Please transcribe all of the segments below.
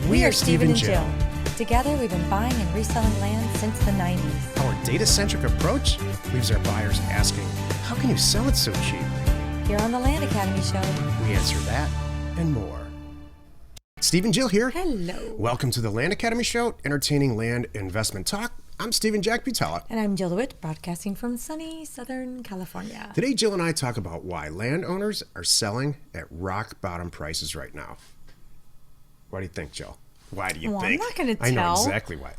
We are Steven and Jill. Together, we've been buying and reselling land since the 90s. Our data-centric approach leaves our buyers asking, how can you sell it so cheap? Here on the Land Academy Show, We answer that and more. Steve and Jill here. hello. Welcome to the Land Academy Show, entertaining land investment talk. I'm Steven Jack Butala. And I'm Jill DeWit, broadcasting from sunny Southern California. Today, Jill and I talk about why landowners are selling at rock-bottom prices right now. What do you think, Jill? Why do you think? I'm not going to tell. I know exactly why.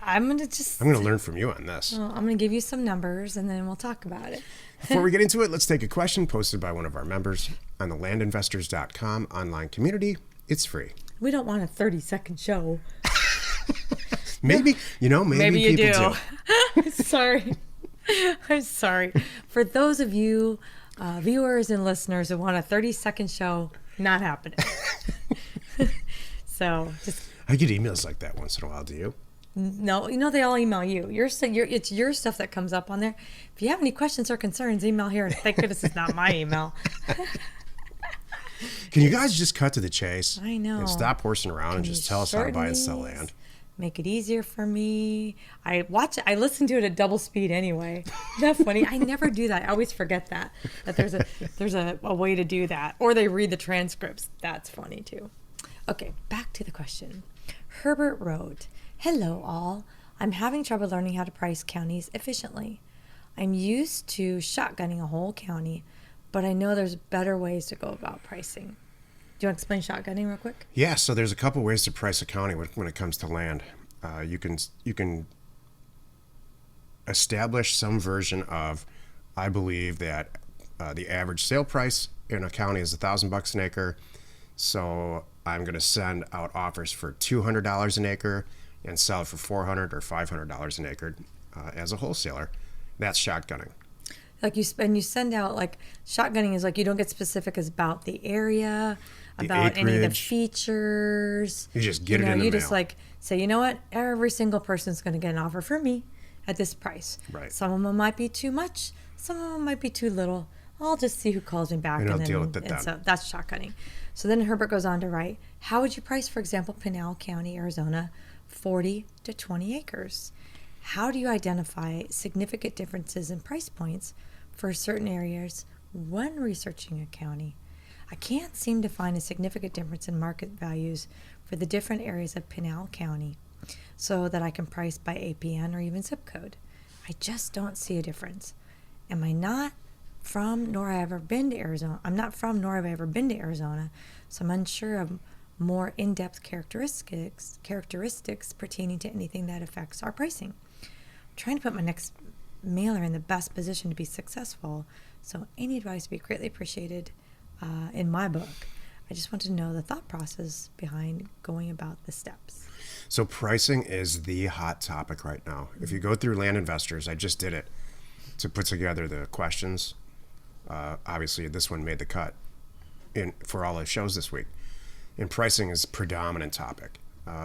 I'm going to just... I'm going to learn from you on this. I'm going to give you some numbers, and then we'll talk about it. Before we get into it, let's take a question posted by one of our members on the landinvestors.com online community. It's free. We don't want a 30-second show. Maybe you people do. Sorry. I'm sorry. For those of you viewers and listeners who want a 30-second show, not happening. So just... I get emails like that once in a while. Do you? No, they all email you. It's your stuff that comes up on there. If you have any questions or concerns, email here. Thank goodness it's not my email. Can you guys just cut to the chase? I know. And stop horsing around and just tell us how to buy and sell land. Make it easier for me. I listen to it at double speed anyway. Isn't that funny? I never do that. I always forget that there's a way to do that. Or they read the transcripts. That's funny too. Okay, back to the question. Herbert wrote, "Hello all. I'm having trouble learning how to price counties efficiently. I'm used to shotgunning a whole county, but I know there's better ways to go about pricing." Do you want to explain shotgunning real quick? Yeah, so there's a couple ways to price a county when it comes to land. You can establish some version of, I believe that the average sale price in a county is $1,000 an acre. So I'm going to send out offers for $200 an acre and sell it for $400 or $500 an acre as a wholesaler. That's shotgunning. Like you send out, like, shotgunning is like you don't get specific about the area, about any of the features. You just get it in the mail. You just like say, you know what, every single person's going to get an offer from me at this price. Right. Some of them might be too much, some of them might be too little. I'll just see who calls me back. And I'll deal with it then. So that's shotgunning. So then Herbert goes on to write, how would you price, for example, Pinal County, Arizona, 40 to 20 acres? How do you identify significant differences in price points for certain areas when researching a county? I can't seem to find a significant difference in market values for the different areas of Pinal County so that I can price by APN or even zip code. I just don't see a difference. I'm not from nor have I ever been to Arizona, so I'm unsure of more in-depth characteristics pertaining to anything that affects our pricing. I'm trying to put my next mailer in the best position to be successful, so any advice would be greatly appreciated in my book. I just want to know the thought process behind going about the steps. So pricing is the hot topic right now. If you go through Land Investors, I just did it to put together the questions. Obviously, this one made the cut for all the shows this week. And pricing is a predominant topic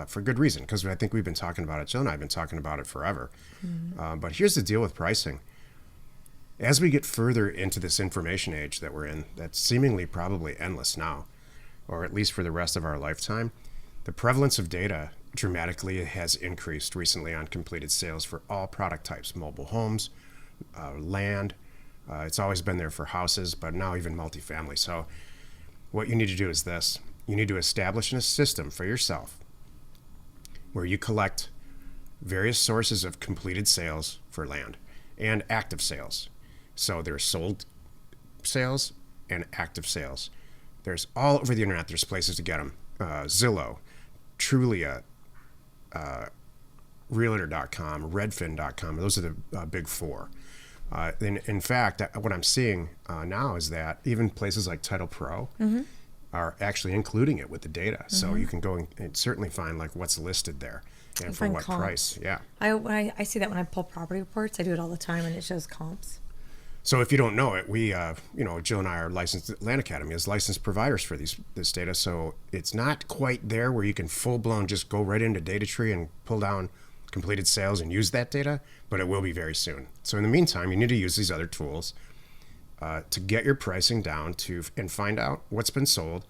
for good reason, because I think we've been talking about it. Jill and I have been talking about it forever. Mm-hmm. But here's the deal with pricing. As we get further into this information age that we're in, that's seemingly probably endless now, or at least for the rest of our lifetime, the prevalence of data dramatically has increased recently on completed sales for all product types, mobile homes, land. It's always been there for houses, but now even multifamily. So what you need to do is this. You need to establish a system for yourself where you collect various sources of completed sales for land and active sales. So there's sold sales and active sales. There's all over the internet. There's places to get them. Zillow, Trulia, Realtor.com, Redfin.com. Those are the big four. In fact, what I'm seeing now is that even places like Title Pro mm-hmm. are actually including it with the data. Mm-hmm. So you can go and certainly find like what's listed there and for what price. Yeah. I see that when I pull property reports. I do it all the time, and it shows comps. So if you don't know it, we, Jill and I are licensed, Land Academy is licensed providers for this data. So it's not quite there where you can full blown just go right into data tree and pull down completed sales and use that data, but it will be very soon. So in the meantime, you need to use these other tools to get your pricing down and find out what's been sold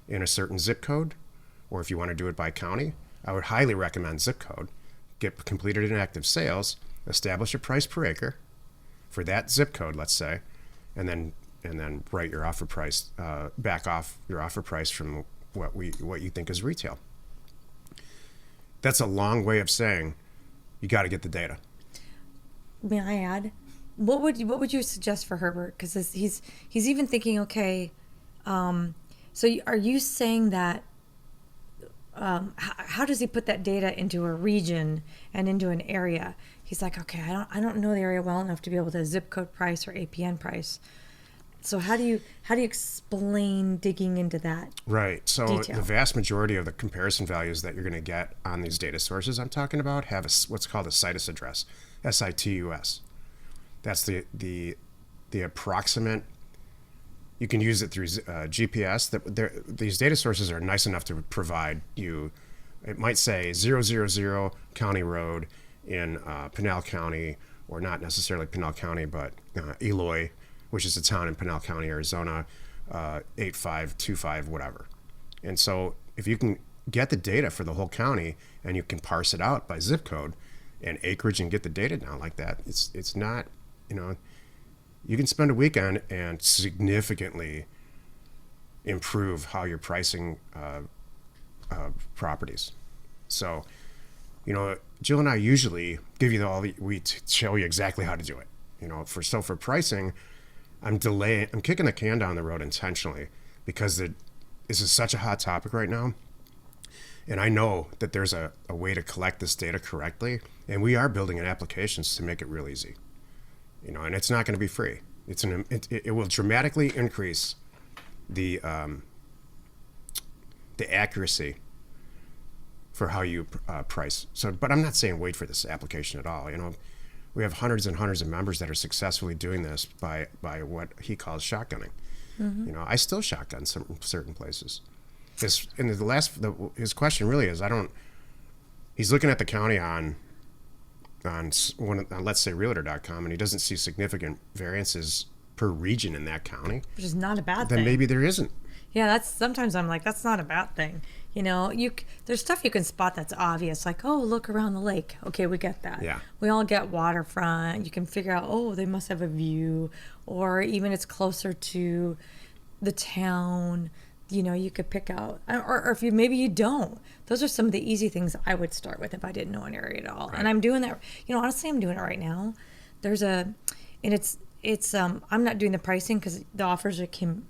in a certain zip code or if you want to do it by county, I would highly recommend zip code. Get completed and active sales, establish a price per acre for that zip code, let's say, and then write your offer price, back off your offer price from what you think is retail. That's a long way of saying you got to get the data. May I add? What would you suggest for Herbert? Because he's even thinking, okay, so are you saying that? How does he put that data into a region and into an area? He's like, okay, I don't know the area well enough to be able to zip code price or APN price. So how do you explain digging into that? Right. So detail? The vast majority of the comparison values that you're going to get on these data sources I'm talking about have what's called a situs address, SITUS. That's the approximate. You can use it through GPS. These data sources are nice enough to provide you. It might say 000 County Road in Pinal County, or not necessarily Pinal County, but Eloy, which is a town in Pinal County, Arizona, 8525, whatever. And so if you can get the data for the whole county and you can parse it out by zip code and acreage and get the data down like that, it's not, you can spend a weekend and significantly improve how you're pricing properties. So, Jill and I usually give you we show you exactly how to do it. For pricing, I'm kicking the can down the road intentionally because this is such a hot topic right now. And I know that there's a way to collect this data correctly, and we are building in applications to make it real easy. And it's not going to be free. It will dramatically increase the accuracy for how you price. So, but I'm not saying wait for this application at all. We have hundreds and hundreds of members that are successfully doing this by what he calls shotgunning. Mm-hmm. I still shotgun certain places. His question really is, he's looking at the county on let's say realtor.com, and he doesn't see significant variances per region in that county, which is not a bad thing. Then maybe there isn't. Yeah, sometimes I'm like, that's not a bad thing. There's stuff you can spot that's obvious, like, oh, look around the lake. Okay, we get that. Yeah. We all get waterfront. You can figure out, oh, they must have a view, or even it's closer to the town. You could pick out, or if maybe you don't. Those are some of the easy things I would start with if I didn't know an area at all. Right. And I'm doing that. Honestly, I'm doing it right now. I'm not doing the pricing because the offers that came.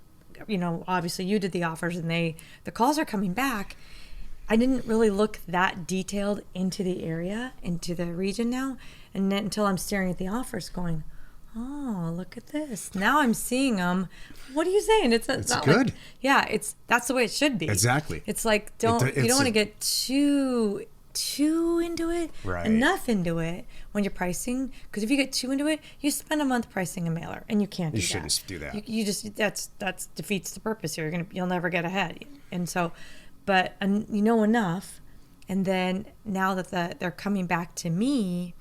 Obviously you did the offers and the calls are coming back. I didn't really look that detailed into the area, into the region now, and then until I'm staring at the offers going, oh, look at this. Now I'm seeing them. What are you saying? It's not good. That's the way it should be. Exactly. It's like, you don't want to get too into it, right. Enough into it when you're pricing, because if you get too into it, you spend a month pricing a mailer, and you can't do that. You shouldn't do that. You just that defeats the purpose here. You'll never get ahead. And so, but enough, and then now that they're coming back to me,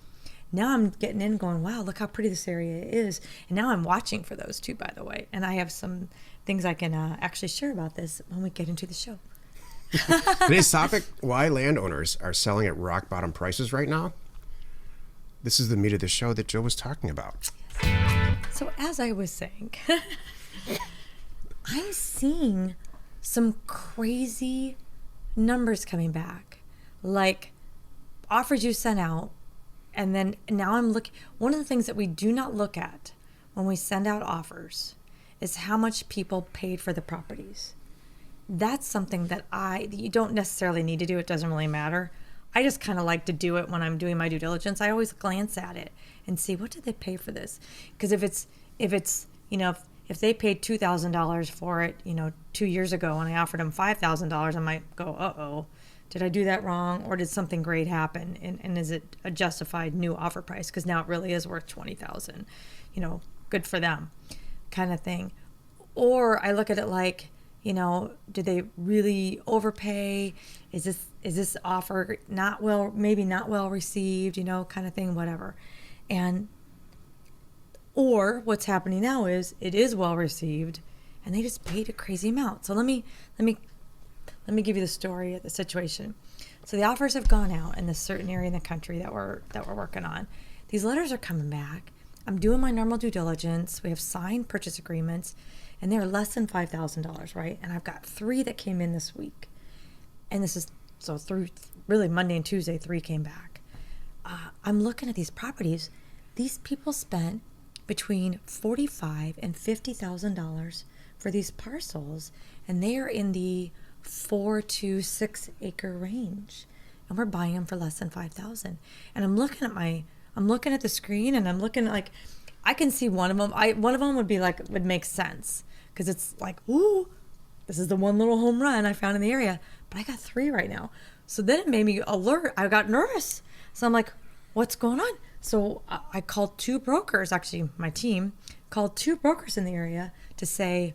now I'm getting in going, wow, look how pretty this area is, and now I'm watching for those too, by the way, and I have some things I can actually share about this when we get into the show. Today's topic: why landowners are selling at rock bottom prices right now. This is the meat of the show that Jill was talking about. So as I was saying, I'm seeing some crazy numbers coming back, like offers you sent out, and then now I'm looking. One of the things that we do not look at when we send out offers is how much people paid for the properties. That's something that you don't necessarily need to do. It doesn't really matter. I just kind of like to do it when I'm doing my due diligence. I always glance at it and see, what did they pay for this? Because if if they paid $2,000 for it, 2 years ago, and I offered them $5,000, I might go, uh-oh, did I do that wrong? Or did something great happen? And is it a justified new offer price? Because now it really is worth $20,000, good for them kind of thing. Or I look at it like, did they really overpay? Is this offer maybe not well received, kind of thing, whatever. Or what's happening now is it is well received and they just paid a crazy amount. So let me let me give you the story of the situation. So the offers have gone out in this certain area in the country that we're working on. These letters are coming back. I'm doing my normal due diligence. We have signed purchase agreements, and they're less than $5,000, right? And I've got 3 that came in this week. And this is, so through really Monday and Tuesday, 3 came back. I'm looking at these properties. These people spent between $45,000 and $50,000 for these parcels, and they are in the 4 to 6 acre range, and we're buying them for less than $5,000. And I'm looking at the screen, and I'm looking at, like, I can see one of them. One of them would make sense because it's like, ooh, this is the one little home run I found in the area. But I got 3 right now. So then it made me alert. I got nervous. So I'm like, what's going on? So I called 2 brokers. Actually, my team called 2 brokers in the area to say,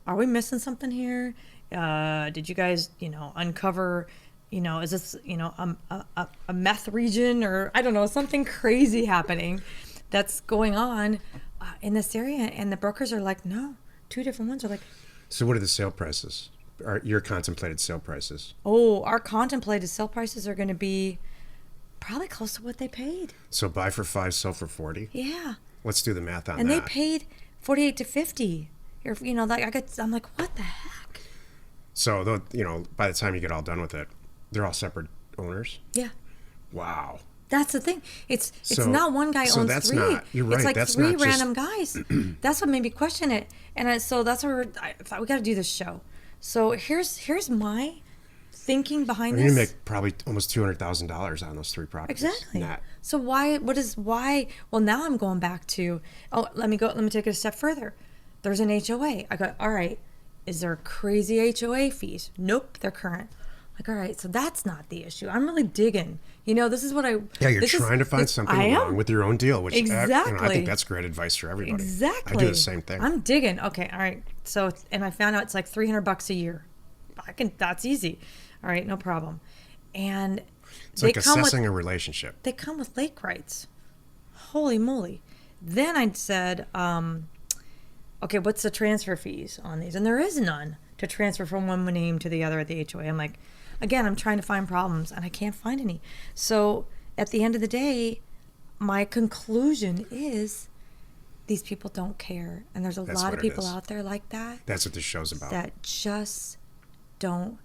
are we missing something here? Did you guys, uncover, is this, a meth region, or I don't know, something crazy happening that's going on in this area? And the brokers are like, no. 2 different ones are like. So what are the sale prices? Your contemplated sale prices? Oh, our contemplated sale prices are going to be probably close to what they paid. So buy for 5, sell for 40? Yeah. Let's do the math on that. And they paid 48 to 50. I'm like, what the heck? So, by the time you get all done with it, they're all separate owners? Yeah. Wow. That's the thing. It's not one guy owns that's 3. Not, you're right. It's like that's 3 not random guys. That's what made me question it. And so that's where I thought we got to do this show. So here's my thinking behind You're this. going to make probably almost $200,000 on those 3 properties. Exactly. Net. So why? Well, now I'm going back to. Oh, let me take it a step further. There's an HOA. I go, all right. Is there crazy HOA fees? Nope, they're current. Like, all right, so that's not the issue. I'm really digging. This is what I. Yeah, you're trying to find something wrong with your own deal, which exactly. I think that's great advice for everybody. Exactly. I do the same thing. I'm digging. Okay, all right. So, and I found out it's like $300 a year. That's easy. All right, no problem. And it's like assessing a relationship. They come with lake rights. Holy moly. Then I said, okay, what's the transfer fees on these? And there is none to transfer from one name to the other at the HOA. I'm like, again, I'm trying to find problems, and I can't find any. So at the end of the day, my conclusion is these people don't care. And there's a lot of people out there like that. That's what this show's about. That just don't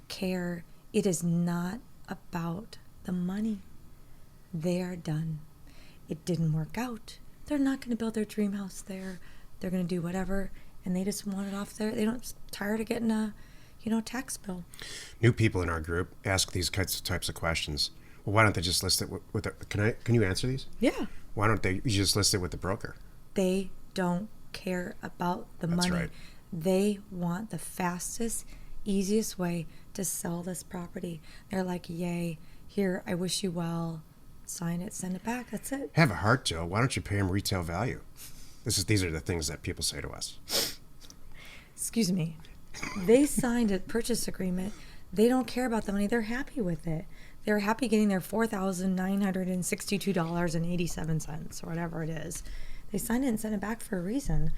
care. It is not about the money. They are done. It didn't work out. They're not going to build their dream house there. They're going to do whatever, and they just want it off there. They don't tired of getting a, tax bill. New people in our group ask these types of questions. Well, why don't they just list it with can you answer these? Yeah. Why don't you just list it with the broker? They don't care about the money. Right. They want the fastest, easiest way to sell this property. They're like, yay, here, I wish you well. Sign it, send it back. That's it. Have a heart, Joe. Why don't you pay them retail value? These are the things that people say to us. Excuse me. They signed a purchase agreement. They don't care about the money. They're happy with it. They're happy getting their $4,962.87 or whatever it is. They signed it and sent it back for a reason.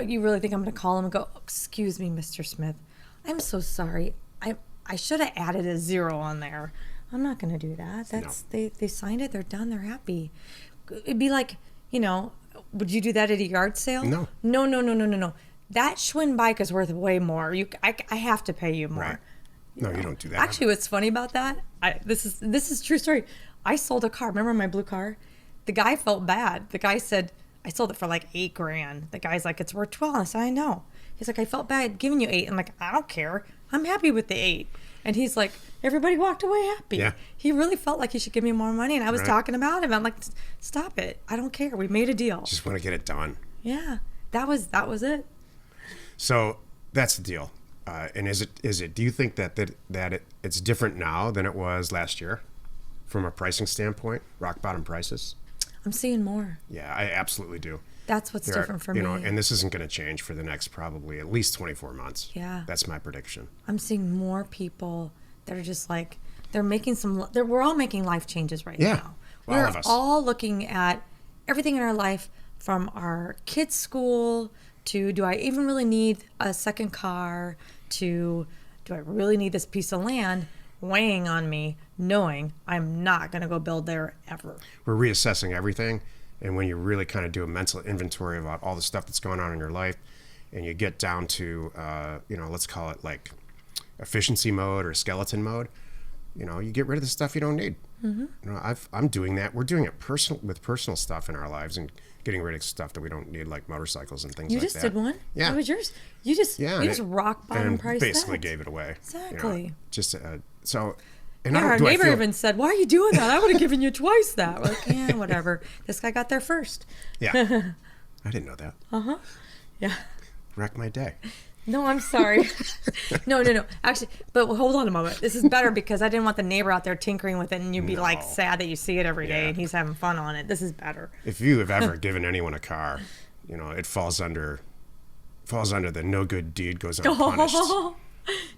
You really think I'm going to call them and go, excuse me, Mr. Smith, I'm so sorry. I should have added a 0 on there. I'm not going to do that. They signed it. They're done. They're happy. It'd be like, would you do that at a yard sale? No. No. That Schwinn bike is worth way more. I have to pay you more. Right. No, you don't do that. Actually, what's funny about that? This is true story. I sold a car. Remember my blue car? The guy felt bad. The guy said I sold it for like $8,000. The guy's like, it's worth 12. I said, I know. He's like, I felt bad giving you 8. I'm like, I don't care. I'm happy with the 8. And he's like, everybody walked away happy. Yeah. He really felt like he should give me more money. And I was talking about him. I'm like, stop it. I don't care. We made a deal. Just want to get it done. Yeah. That was it. So that's the deal. And is it? Do you think that it's different now than it was last year, from a pricing standpoint, rock bottom prices? I'm seeing more. Yeah, I absolutely do. That's what's different for me. And this isn't going to change for the next probably at least 24 months. Yeah, that's my prediction. I'm seeing more people that are just like we're all making life changes right now. All of us. We're all looking at everything in our life, from our kids' school to, do I even really need a second car, to, do I really need this piece of land weighing on me, knowing I'm not going to go build there ever? We're reassessing everything. And when you really kind of do a mental inventory about all the stuff that's going on in your life, and you get down to, let's call it like efficiency mode or skeleton mode, you get rid of the stuff you don't need. I'm doing that. We're doing it with personal stuff in our lives and getting rid of stuff that we don't need, like motorcycles and things like that. You just did one? Yeah. That was yours? You just rock bottom and price basically that. gave it away. Exactly. And our neighbor even said, "Why are you doing that? I would have given you twice that." We're like, yeah, whatever. This guy got there first. Yeah. I didn't know that. Yeah. Wrecked my day. No, I'm sorry. No. Actually, but hold on a moment. This is better because I didn't want the neighbor out there tinkering with it and you'd be like sad that you see it every day and he's having fun on it. This is better. If you have ever given anyone a car, it falls under the no good deed goes unpunished.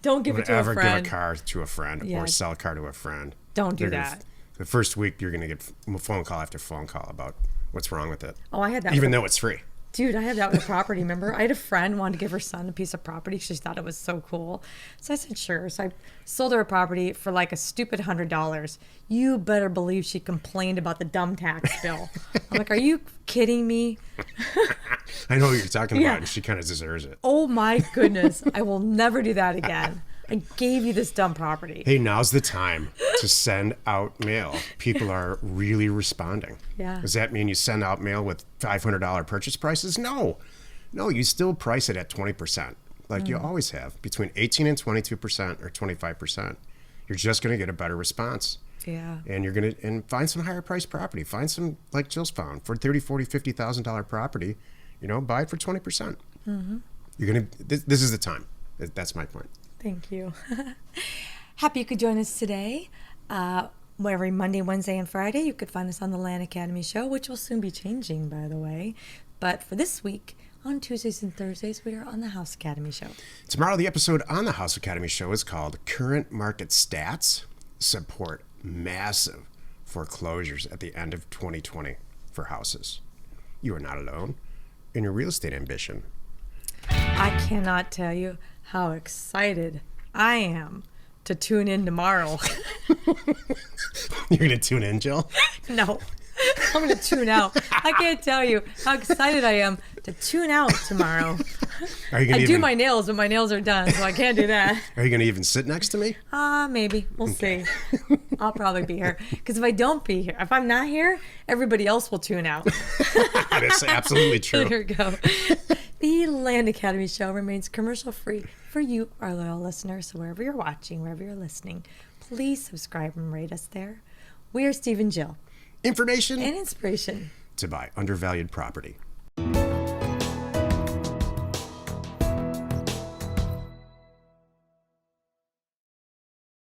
Don't give it to a friend. Don't ever give a car to a friend or sell a car to a friend. Don't do that. The first week, you're going to get phone call after phone call about what's wrong with it. Oh, I had that. Even though it's free. Dude, I had that with a property, remember? I had a friend who wanted to give her son a piece of property. She thought it was so cool. So I said, sure. So I sold her a property for like a stupid $100. You better believe she complained about the dumb tax bill. I'm like, are you kidding me? I know what you're talking about, and she kind of deserves it. Oh my goodness. I will never do that again. I gave you this dumb property. Hey, now's the time to send out mail. People are really responding. Yeah. Does that mean you send out mail with $500 purchase prices? No, you still price it at 20%, like you always have, between 18 and 22% or 25%. You're just going to get a better response. Yeah. And you're going to find some higher priced property. Find some like Jill's found for $30,000, $40,000, $50,000 property. Buy it for 20%. You're going to. This is the time. That's my point. Thank you. Happy you could join us today. Every Monday, Wednesday, and Friday, you could find us on the Land Academy Show, which will soon be changing, by the way. But for this week, on Tuesdays and Thursdays, we are on the House Academy Show. Tomorrow, the episode on the House Academy Show is called Current Market Stats Support Massive Foreclosures at the End of 2020 for Houses. You are not alone in your real estate ambition. I cannot tell you how excited I am to tune in tomorrow. You're going to tune in, Jill? No, I'm going to tune out. I can't tell you how excited I am to tune out tomorrow. I do my nails, but my nails are done, so I can't do that. Are you going to even sit next to me? Maybe. We'll see. I'll probably be here. Because if I don't be here, if I'm not here, everybody else will tune out. That is absolutely true. There we go. The Land Academy Show remains commercial-free for you, our loyal listeners. So wherever you're watching, wherever you're listening, please subscribe and rate us there. We are Steve and Jill. Information and inspiration to buy undervalued property.